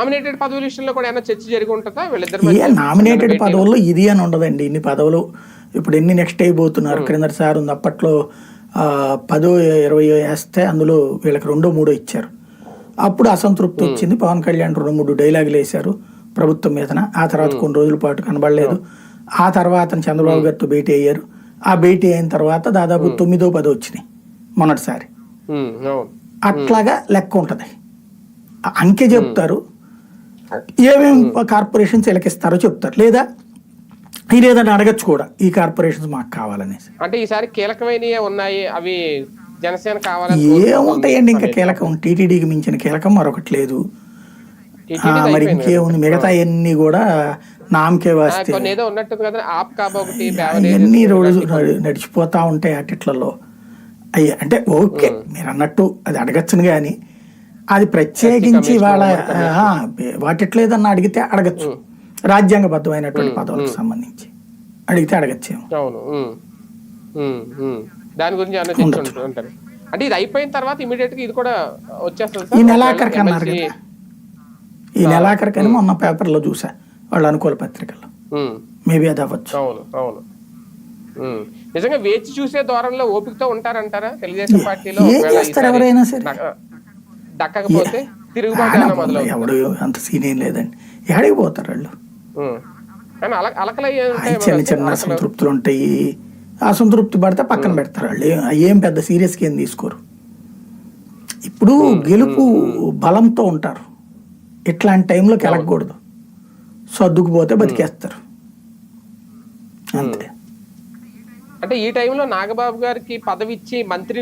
Nominated పదవుల విషయంలో కూడా ఏమైనా చర్చ జరిగి ఉంటుందా వీళ్ళిద్దరు? నామినేటెడ్ పదవుల్లో ఇది అని ఉండదండి. ఇన్ని పదవులు ఇప్పుడు ఎన్ని నెక్స్ట్ అయిపోతున్నారు. క్రిందటిసారి ఉంది అప్పట్లో 10, 20 వేస్తే అందులో వీళ్ళకి 2, 3 ఇచ్చారు. అప్పుడు అసంతృప్తి వచ్చింది. పవన్ కళ్యాణ్ 2, 3 డైలాగులు వేశారు ప్రభుత్వం మీదన. ఆ తర్వాత కొన్ని రోజుల పాటు కనబడలేదు. ఆ తర్వాత చంద్రబాబు గారితో భేటీ అయ్యారు. ఆ భేటీ అయిన తర్వాత దాదాపు 9, 10 వచ్చినాయి మొన్నటిసారి. అట్లాగా లెక్క ఉంటది. అంకె చెప్తారు, ఏమేమి కార్పొరేషన్స్ ఎలకిస్తారో చెప్తారు. లేదా లేదని అడగచ్చు కూడా, ఈ కార్పొరేషన్స్ మాకు కావాలనేసి. అంటే ఈసారి కీలకమైనవి ఉన్నాయి, అవి జనసేన కావాలని ఏముంటాయండి ఇంకా కీలకం? టీటీడీకి మించిన కీలకం మరొకటి లేదు. మరి ఇంకేముంది? మిగతా అన్ని కూడా నామకే వాస్తే అన్ని రోజు నడిచిపోతా ఉంటాయి అటిట్లలో. అయ్యి అంటే ఓకే మీరు అన్నట్టు అది అడగచ్చును, కానీ అది ప్రత్యేకించి వాళ్ళ వాటిట్లేదన్న అడిగితే అడగచ్చు. రాజ్యాంగబద్ధమైనటువంటి పదవులకు సంబంధించి అడిగితే అడగచ్చేమో. దాని గురించి అంటే ఇది అయిపోయిన తర్వాత ఇమీడియట్ గా ఇది కూడా వచ్చేస్తుంది. ఈ నెలాఖరికి అన్నారు కదా, ఈ నెలాఖరికని మొన్న పేపర్లో చూసా వాళ్ళ అనుకూల పత్రికల్లో. మేబీ అది అవ్వచ్చు. అవును అవును. నిజంగా వేచి చూసే దూరంలో ఓపికతో ఉంటారంటారా తెలుగుదేశం పార్టీలో? ఏం చేస్తారు ఎవరైనా సరే, దక్కకపోతే తిరుగుబాటు ఎవడు అంత సీన్ ఏం లేదండి. ఎక్కడికి పోతారు వాళ్ళు? చిన్న చిన్న అసంతృప్తులు ఉంటాయి. అసంతృప్తి పడితే పక్కన పెడతారు వాళ్ళు. ఏం పెద్ద సీరియస్గా ఏం తీసుకోరు. ఇప్పుడు గెలుపు బలంతో ఉంటారు. ఇట్లాంటి టైంలో కెలకూడదు. సర్దుకుపోతే బతికేస్తారు అంతే. అంటే ఈ టైంలో నాగబాబు గారికి పదవి ఇచ్చి మంత్రి